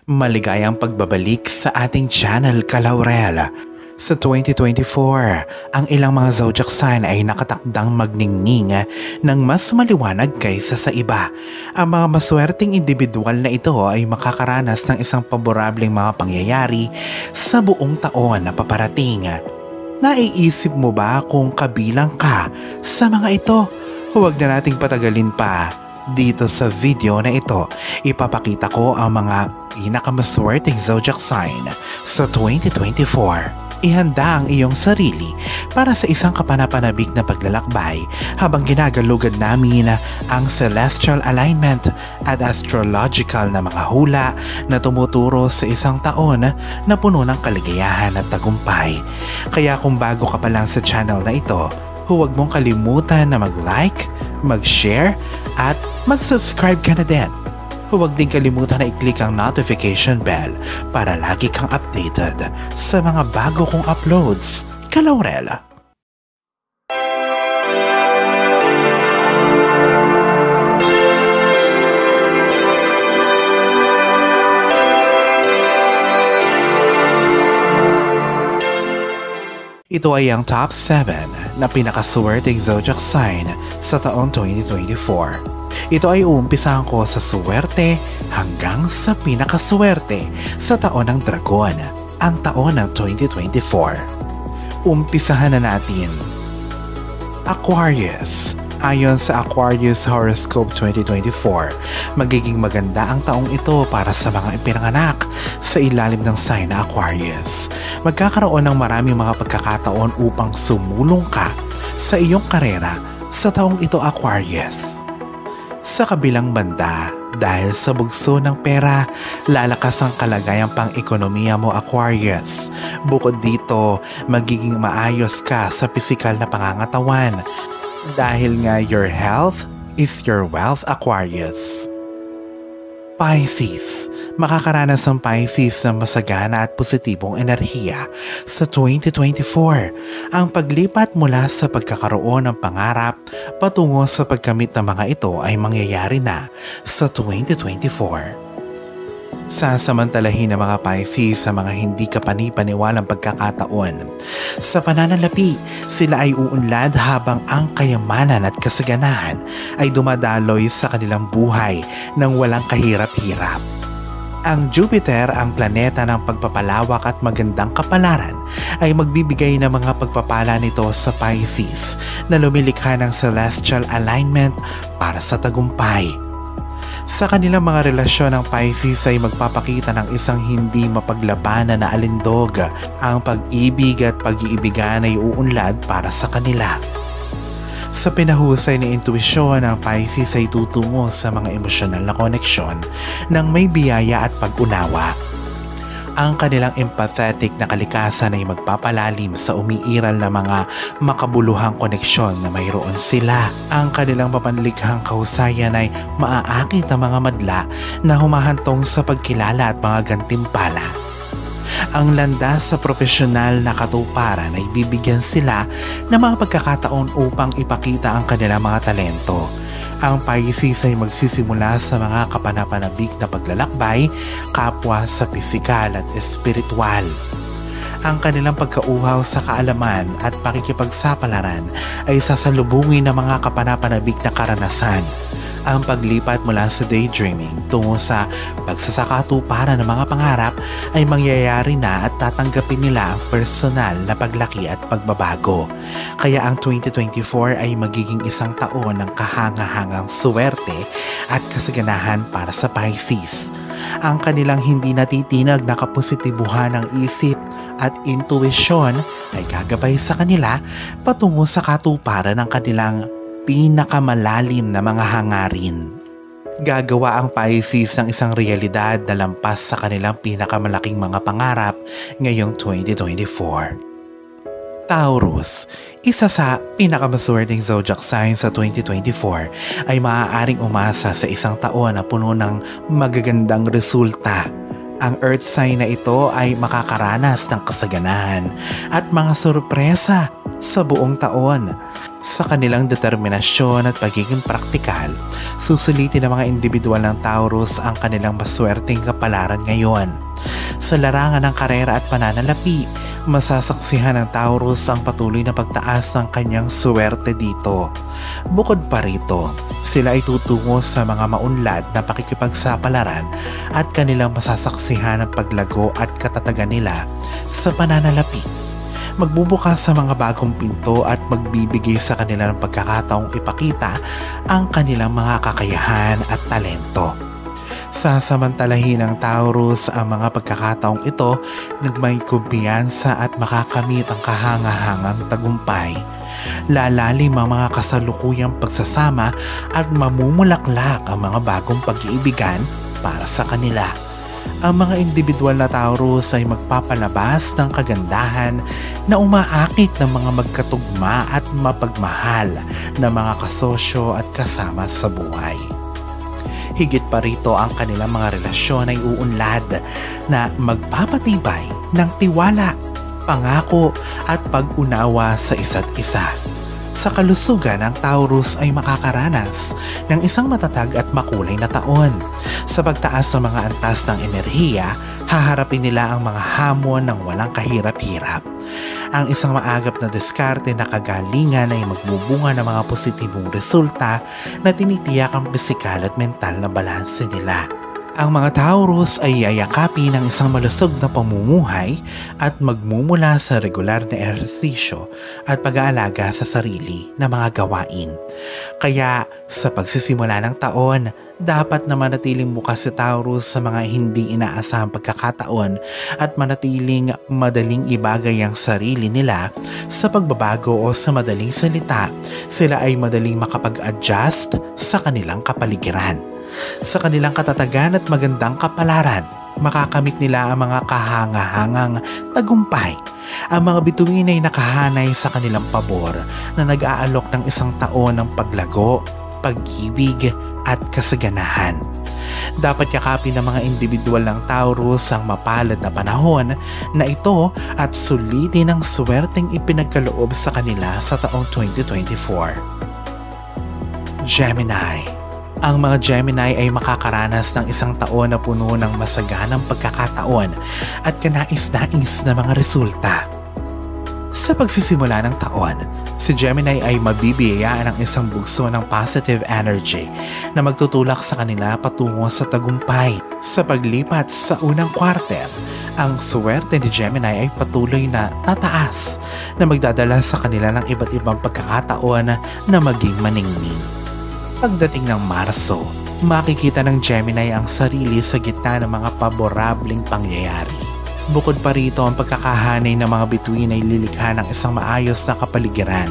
Maligayang pagbabalik sa ating channel Kalaurel. Sa 2024, ang ilang mga zodiac sign ay nakatakdang magningning ng mas maliwanag kaysa sa iba. Ang mga maswerteng individual na ito ay makakaranas ng isang paborableng mga pangyayari sa buong taon na paparating. Naiisip mo ba kung kabilang ka sa mga ito? Huwag na nating patagalin pa. Dito sa video na ito, ipapakita ko ang mga pinakamaswerteng zodiac sign sa 2024. Ihanda ang iyong sarili para sa isang kapanapanabik na paglalakbay habang ginagalugad namin ang celestial alignment at astrological na mga hula na tumuturo sa isang taon na puno ng kaligayahan at tagumpay. Kaya kung bago ka pa lang sa channel na ito, huwag mong kalimutan na mag-like, mag-share at mag-subscribe ka na din. Huwag din kalimutan na i-click ang notification bell para lagi kang updated sa mga bago kong uploads. Kalaurel. Ito ay ang top 7 na pinakaswerteng zodiac sign sa taong 2024. Ito ay uumpisahan ko sa swerte hanggang sa pinakaswerte sa taon ng Dragon, ang taon ng 2024. Umpisahan na natin. Aquarius. Ayon sa Aquarius Horoscope 2024, magiging maganda ang taong ito para sa mga ipinanganak sa ilalim ng sign na Aquarius. Magkakaroon ng maraming mga pagkakataon upang sumulong ka sa iyong karera sa taong ito, Aquarius. Sa kabilang banda, dahil sa bugso ng pera, lalakas ang kalagayang pang-ekonomiya mo, Aquarius. Bukod dito, magiging maayos ka sa pisikal na pangangatawan dahil nga your health is your wealth, Aquarius. Pisces. Makakaranas ang Pisces ng masagana at positibong enerhiya sa 2024. Ang paglipat mula sa pagkakaroon ng pangarap patungo sa pagkamit ng mga ito ay mangyayari na sa 2024. Sasamantalahin ng mga Pisces sa mga hindi kapanipaniwalang pagkakataon. Sa pananalapi, sila ay uunlad habang ang kayamanan at kasaganahan ay dumadaloy sa kanilang buhay nang walang kahirap-hirap. Ang Jupiter, ang planeta ng pagpapalawak at magandang kapalaran, ay magbibigay ng mga pagpapala nito sa Pisces na lumilikha ng celestial alignment para sa tagumpay. Sa kanilang mga relasyon, ng Pisces ay magpapakita ng isang hindi mapaglabanan na alindog. Ang pag-ibig at pag-iibigan ay uunlad para sa kanila. Sa pinahusay na intuisyon, ang Pisces ay tutungo sa mga emosyonal na koneksyon ng may biyaya at pag-unawa. Ang kanilang empathetic na kalikasan ay magpapalalim sa umiiral na mga makabuluhang koneksyon na mayroon sila. Ang kanilang papanlikhang kahusayan ay maaakit ang mga madla na humahantong sa pagkilala at mga gantimpala. Ang landas sa profesional na katuparan ay bibigyan sila ng mga pagkakataon upang ipakita ang kanilang mga talento. Ang Pisces ay magsisimula sa mga kapanapanabik na paglalakbay, kapwa sa pisikal at espiritual. Ang kanilang pagkauhaw sa kaalaman at pakikipagsapalaran ay sasalubungin ng mga kapanapanabik na karanasan. Ang paglipat mula sa daydreaming tungo sa pagsasakatuparan ng mga pangarap ay mangyayari na at tatanggapin nila ang personal na paglaki at pagbabago. Kaya ang 2024 ay magiging isang taon ng kahanga-hangang suwerte at kasaganahan para sa Pisces. Ang kanilang hindi natitinag na kapositibuhan ng isip at intuisyon ay gagabay sa kanila patungo sa katuparan ng kanilang pinakamalalim na mga hangarin. Gagawa ang Pisces ng isang realidad na lampas sa kanilang pinakamalaking mga pangarap ngayong 2024. Taurus, isa sa pinakamaswerteng zodiac sign sa 2024, ay maaaring umasa sa isang taon na puno ng magagandang resulta. Ang earth sign na ito ay makakaranas ng kasaganahan at mga sorpresa sa buong taon. Sa kanilang determinasyon at pagiging praktikal, susulitin ng mga individual ng Taurus ang kanilang maswerteng kapalaran ngayon. Sa larangan ng karera at pananalapi, masasaksihan ng Taurus ang patuloy na pagtaas ng kanyang swerte dito. Bukod pa rito, sila ay tutungo sa mga maunlad na pakikipagsapalaran at kanilang masasaksihan ang paglago at katatagan nila sa pananalapi. Magbubukas sa mga bagong pinto at magbibigay sa kanila ng pagkakataong ipakita ang kanilang mga kakayahan at talento. Sasamantalahin ng Taurus ang mga pagkakataong ito nang may kumpiyansa at makakamit ang kahangahangang tagumpay. Lalalim ang mga kasalukuyang pagsasama at mamumulaklak ang mga bagong pag-iibigan para sa kanila. Ang mga individual na Taurus ay magpapalabas ng kagandahan na umaakit ng mga magkatugma at mapagmahal na mga kasosyo at kasama sa buhay. Higit pa rito, ang kanilang mga relasyon ay uunlad na magpapatibay ng tiwala, pangako at pag-unawa sa isa't isa. Sa kalusugan, ang Taurus ay makakaranas ng isang matatag at makulay na taon. Sa pagtaas ng mga antas ng enerhiya, haharapin nila ang mga hamon ng walang kahirap-hirap. Ang isang maagap na diskarte na kagalingan ay magbubunga ng mga positibong resulta na tinitiyak ang pisikal at mental na balanse nila. Ang mga Taurus ay yayakapin ng isang malusog na pamumuhay at magmumula sa regular na ehersisyo at pag-aalaga sa sarili na mga gawain. Kaya sa pagsisimula ng taon, dapat na manatiling bukas si Taurus sa mga hindi inaasahang pagkakataon at manatiling madaling ibagay ang sarili nila sa pagbabago o sa madaling salita, sila ay madaling makapag-adjust sa kanilang kapaligiran. Sa kanilang katatagan at magandang kapalaran, makakamit nila ang mga kahangahangang tagumpay. Ang mga bituin ay nakahanay sa kanilang pabor na nag-aalok ng isang taon ng paglago, pag-ibig at kasaganahan. Dapat yakapin ng mga individual ng Taurus ang mapalad na panahon na ito at sulitin ang swerteng ipinagkaloob sa kanila sa taong 2024. Gemini. Ang mga Gemini ay makakaranas ng isang taon na puno ng masaganang pagkakataon at kanais-nais na mga resulta. Sa pagsisimula ng taon, si Gemini ay mabibiyayaan ng isang bugso ng positive energy na magtutulak sa kanila patungo sa tagumpay. Sa paglipat sa unang quarter, ang swerte ni Gemini ay patuloy na tataas na magdadala sa kanila ng iba't ibang pagkakataon na maging maningning. Pagdating ng Marso, makikita ng Gemini ang sarili sa gitna ng mga paborableng pangyayari. Bukod pa rito, ang pagkakahanay ng mga bituin ay lilikha ng isang maayos na kapaligiran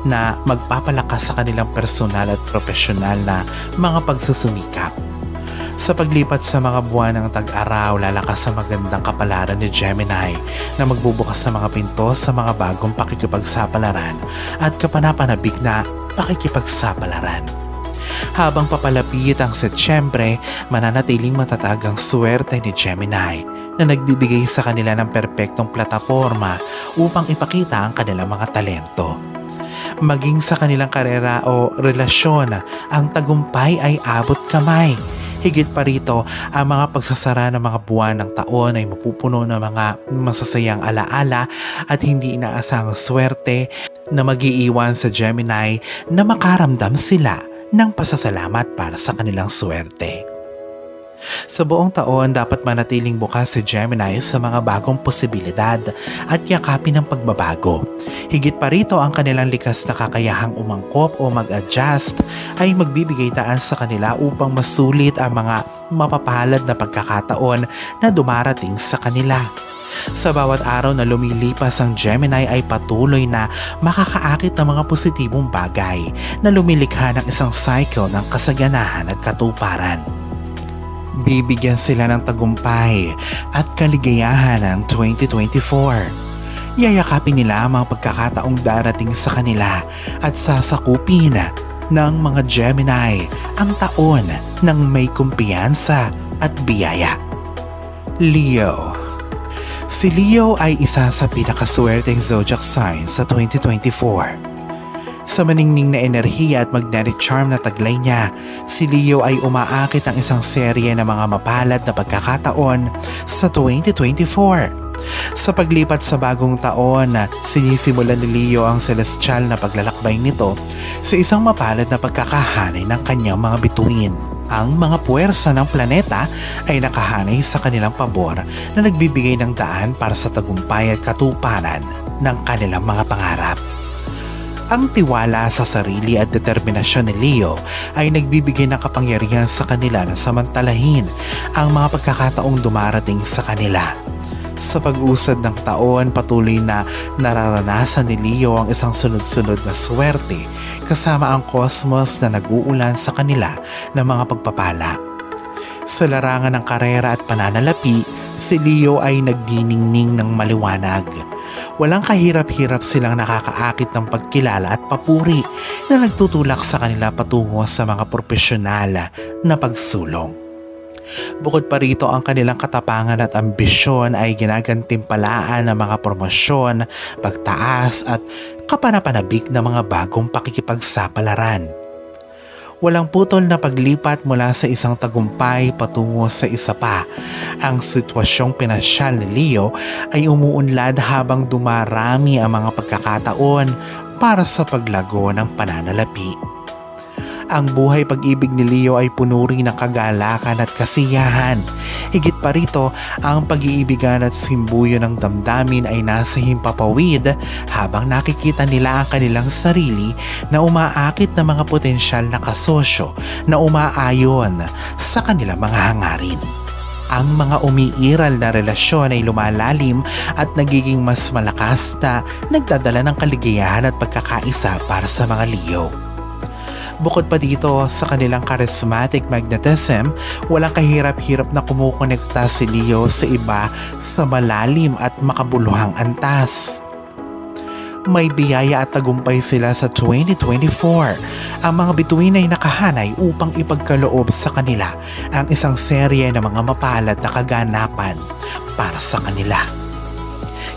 na magpapalakas sa kanilang personal at profesional na mga pagsusumikap. Sa paglipat sa mga buwan ng tag-araw, lalakas ang magandang kapalaran ni Gemini na magbubukas ng mga pinto sa mga bagong pakikipagsapalaran at kapanapanabik na pakikipagsapalaran. Habang papalapit ang Setyembre, mananatiling matatag ang swerte ni Gemini na nagbibigay sa kanila ng perpektong plataforma upang ipakita ang kanilang mga talento. Maging sa kanilang karera o relasyon, ang tagumpay ay abot kamay. Higit pa rito, ang mga pagsasara ng mga buwan ng taon ay mapupuno ng mga masasayang alaala at hindi inaasahang swerte na mag-iiwan sa Gemini na makaramdam sila ng pasasalamat para sa kanilang swerte. Sa buong taon, dapat manatiling bukas si Gemini sa mga bagong posibilidad at yakapin ng pagbabago. Higit pa rito, ang kanilang likas na kakayahang umangkop o mag-adjust ay magbibigay daan sa kanila upang masulit ang mga mapapalad na pagkakataon na dumarating sa kanila. Sa bawat araw na lumilipas, ang Gemini ay patuloy na makakaakit ng mga positibong bagay na lumilikha ng isang cycle ng kasaganahan at katuparan. Bibigyan sila ng tagumpay at kaligayahan ng 2024. Yayakapin nila ang mga pagkakataong darating sa kanila at sasakupin ng mga Gemini ang taon ng may kumpiyansa at biyaya. Leo. Si Leo ay isa sa pinakaswerteng zodiac sign sa 2024. Sa maningning na enerhiya at magnetic charm na taglay niya, si Leo ay umaakit ang isang serye ng mga mapalad na pagkakataon sa 2024. Sa paglipat sa bagong taon, sinisimulan ni Leo ang celestial na paglalakbay nito sa isang mapalad na pagkakahanay ng kanyang mga bituin. Ang mga puwersa ng planeta ay nakahanay sa kanilang pabor na nagbibigay ng daan para sa tagumpay at katuparan ng kanilang mga pangarap. Ang tiwala sa sarili at determinasyon ni Leo ay nagbibigay ng kapangyarihan sa kanila na samantalahin ang mga pagkakataong dumarating sa kanila. Sa pag-usad ng taon, patuloy na nararanasan ni Leo ang isang sunod-sunod na swerte kasama ang kosmos na nag-uulan sa kanila ng mga pagpapala. Sa larangan ng karera at pananalapi, si Leo ay nagdiningning ng maliwanag. Walang kahirap-hirap silang nakakaakit ng pagkilala at papuri na nagtutulak sa kanila patungo sa mga profesional na pagsulong. Bukod pa rito, ang kanilang katapangan at ambisyon ay ginagantimpalaan ng mga promosyon, pagtaas at kapanapanabik na mga bagong pakikipagsapalaran. Walang putol na paglipat mula sa isang tagumpay patungo sa isa pa. Ang sitwasyong pinansyal ni Leo ay umuunlad habang dumarami ang mga pagkakataon para sa paglago ng pananalapi. Ang buhay pag-ibig ni Leo ay puno rin ng kagalakan at kasiyahan. Higit pa rito, ang pag-iibigan at simbuyo ng damdamin ay nasa himpapawid habang nakikita nila ang kanilang sarili na umaakit ng mga potensyal na kasosyo na umaayon sa kanilang mga hangarin. Ang mga umiiral na relasyon ay lumalalim at nagiging mas malakas na nagdadala ng kaligayahan at pagkakaisa para sa mga Leo. Bukod pa dito sa kanilang charismatic magnetism, walang kahirap-hirap na kumukonekta si Leo sa iba sa malalim at makabuluhang antas. May biyaya at tagumpay sila sa 2024. Ang mga bituin ay nakahanay upang ipagkaloob sa kanila ang isang serye ng mga mapalad na kaganapan para sa kanila,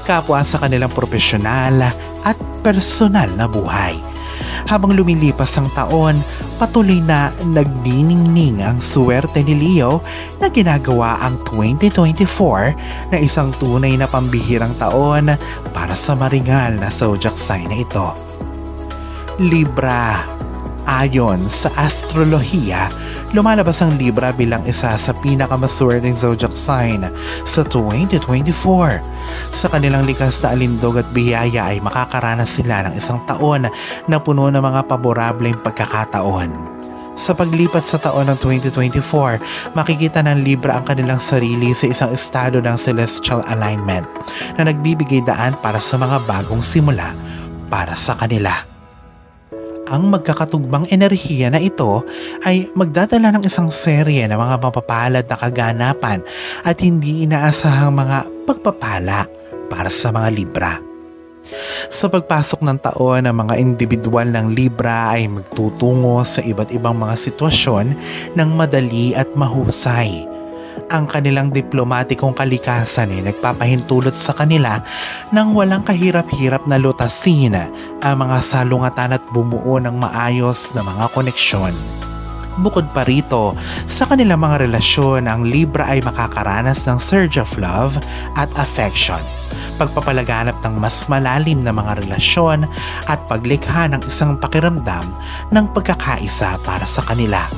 kapwa sa kanilang profesional at personal na buhay. Habang lumilipas ang taon, patuloy na nagniningning ang suwerte ni Leo na ginagawa ang 2024 na isang tunay na pambihirang taon para sa maringal na zodiac sign na ito. Libra. Ayon sa astrolohiya, lumalabas ang Libra bilang isa sa pinakamaswerteng zodiac sign sa 2024. Sa kanilang likas na alindog at biyaya ay makakaranas sila ng isang taon na puno ng mga paborableng pagkakataon. Sa paglipat sa taon ng 2024, makikita ng Libra ang kanilang sarili sa isang estado ng celestial alignment na nagbibigay daan para sa mga bagong simula para sa kanila. Ang magkakatugbang enerhiya na ito ay magdadala ng isang serye ng mga mapapalad na kaganapan at hindi inaasahang mga pagpapala para sa mga Libra. Sa pagpasok ng taon, ang mga individual ng Libra ay magtutungo sa iba't ibang mga sitwasyon ng madali at mahusay. Ang kanilang diplomatikong kalikasan ay nagpapahintulot sa kanila nang walang kahirap-hirap na lutasin ang mga salungatan at bumuo ng maayos na mga koneksyon. Bukod pa rito, sa kanilang mga relasyon, ang Libra ay makakaranas ng surge of love at affection, pagpapalaganap ng mas malalim na mga relasyon at paglikha ng isang pakiramdam ng pagkakaisa para sa kanila.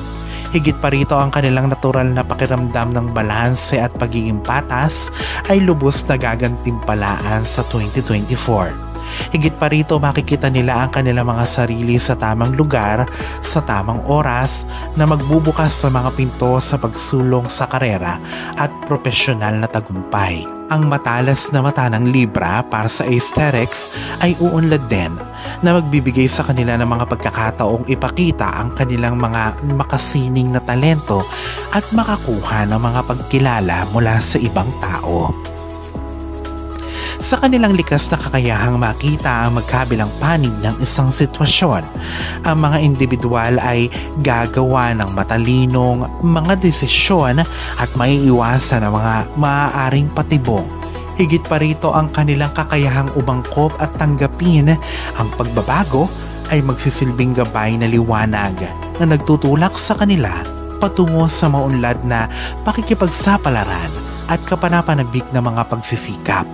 Higit pa rito, ang kanilang natural na pakiramdam ng balanse at pagiging patas ay lubos na gagantimpalaan sa 2024. Higit pa rito, makikita nila ang kanilang mga sarili sa tamang lugar, sa tamang oras na magbubukas sa mga pinto sa pagsulong sa karera at profesional na tagumpay. Ang matalas na mata ng Libra para sa aesthetics ay uunlad din na magbibigay sa kanila ng mga pagkakataong ipakita ang kanilang mga makasining na talento at makakuha ng mga pagkilala mula sa ibang tao. Sa kanilang likas na kakayahang makita ang magkabilang panig ng isang sitwasyon, ang mga individual ay gagawa ng matalinong mga desisyon at maiiwasan ang mga maaaring patibong. Higit pa rito, ang kanilang kakayahang umangkop at tanggapin ang pagbabago ay magsisilbing gabay na liwanag na nagtutulak sa kanila patungo sa maunlad na pakikipagsapalaran at kapanapanabik na mga pagsisikap.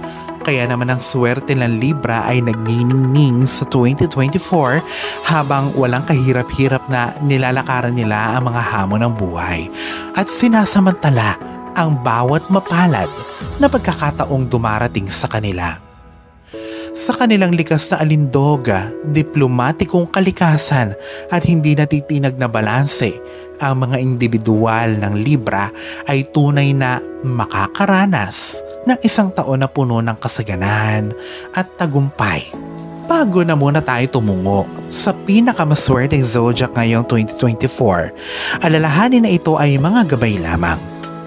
Kaya naman ang swerte ng Libra ay nagniningning sa 2024 habang walang kahirap-hirap na nilalakaran nila ang mga hamon ng buhay at sinasamantala ang bawat mapalad na pagkakataong dumarating sa kanila. Sa kanilang likas na alindoga, diplomatikong kalikasan at hindi natitinag na balanse, ang mga individual ng Libra ay tunay na makakaranas ng isang taon na puno ng kasaganahan at tagumpay. Bago na muna tayo tumungo sa pinakamaswerteng zodiac ngayong 2024, alalahanin na ito ay mga gabay lamang.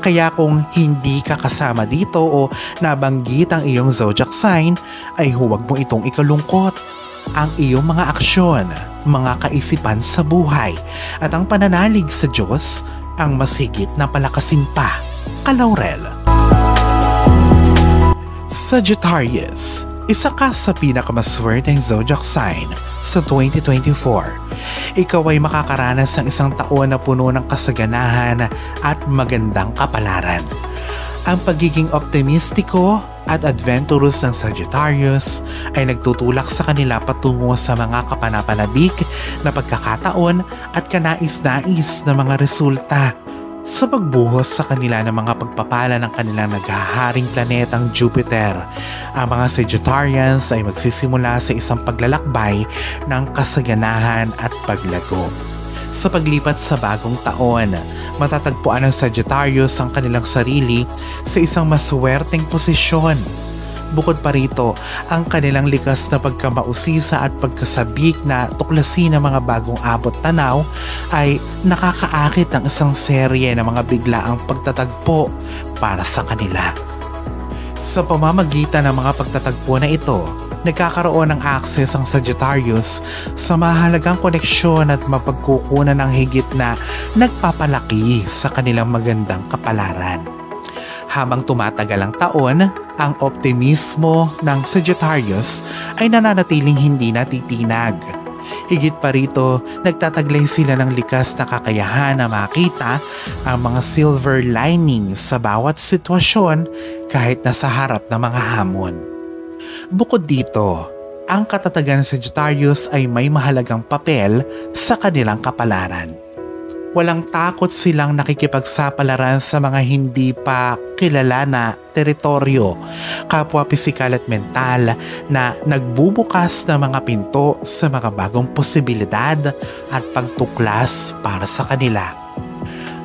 Kaya kung hindi ka kasama dito o nabanggit ang iyong zodiac sign, ay huwag mo itong ikalungkot. Ang iyong mga aksyon, mga kaisipan sa buhay at ang pananalig sa Diyos ang masigit na palakasin pa. Kalaurel. Sagittarius, isa ka sa pinakamaswerteng zodiac sign sa 2024. Ikaw ay makakaranas ng isang taon na puno ng kasaganahan at magandang kapalaran. Ang pagiging optimistiko at adventurous ng Sagittarius ay nagtutulak sa kanila patungo sa mga kapanapanabik na pagkakataon at kanais-nais na mga resulta. Sa pagbuhos sa kanila ng mga pagpapala ng kanilang naghaharing planetang Jupiter, ang mga Sagittarians ay magsisimula sa isang paglalakbay ng kasaganahan at paglago. Sa paglipat sa bagong taon, matatagpuan ng Sagittarius ang kanilang sarili sa isang maswerteng posisyon. Bukod pa rito, ang kanilang likas na pagkamausisa at pagkasabik na tuklasin ng mga bagong abot tanaw ay nakakaakit ng isang serye ng mga biglaang pagtatagpo para sa kanila. Sa pamamagitan ng mga pagtatagpo na ito, nagkakaroon ng access ang Sagittarius sa mahalagang koneksyon at mapagkukunan ng higit na nagpapalaki sa kanilang magandang kapalaran. Habang tumatagal ang taon, ang optimismo ng Sagittarius ay nananatiling hindi natitinag. Higit pa rito, nagtataglay sila ng likas na kakayahan na makita ang mga silver lining sa bawat sitwasyon kahit nasa harap ng mga hamon. Bukod dito, ang katatagan ng Sagittarius ay may mahalagang papel sa kanilang kapalaran. Walang takot silang nakikipagsapalaran sa mga hindi pa kilala na teritoryo, kapwa pisikal at mental na nagbubukas ng mga pinto sa mga bagong posibilidad at pagtuklas para sa kanila.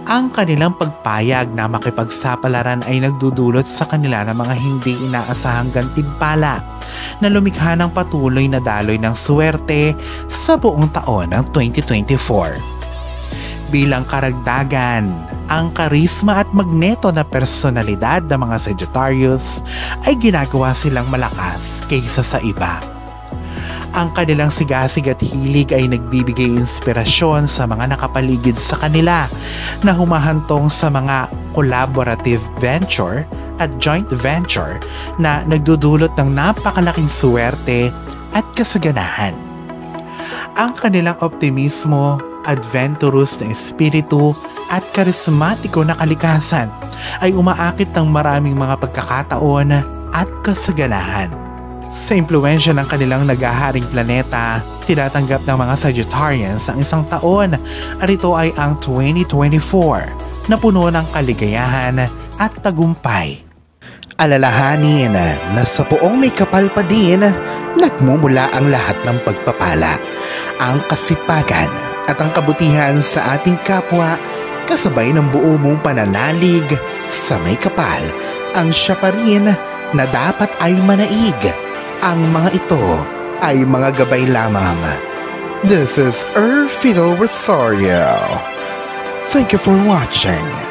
Ang kanilang pagpayag na makipagsapalaran ay nagdudulot sa kanila ng mga hindi inaasahang gantimpala na lumikha ng patuloy na daloy ng swerte sa buong taon ng 2024. Bilang karagdagan, ang karisma at magneto na personalidad ng mga Sagittarius ay ginagawa silang malakas kaysa sa iba. Ang kanilang sigasig at hilig ay nagbibigay inspirasyon sa mga nakapaligid sa kanila na humahantong sa mga collaborative venture at joint venture na nagdudulot ng napakalaking swerte at kasaganahan. Ang kanilang optimismo, adventurous na espiritu at karismatiko na kalikasan ay umaakit ng maraming mga pagkakataon at kasaganahan. Sa impluwensya ng kanilang naghaharing planeta, tinatanggap ng mga Sagittarians ang isang taon at ito ay ang 2024 na puno ng kaligayahan at tagumpay. Alalahanin na sa poong may kapal pa din, nagmumula ang lahat ng pagpapala, ang kasipagan at ang kabutihan sa ating kapwa kasabay ng buo mong pananalig sa may kapal. Ang siya pa rin na dapat ay manaig. Ang mga ito ay mga gabay lamang. This is Fidel Rosario. Thank you for watching.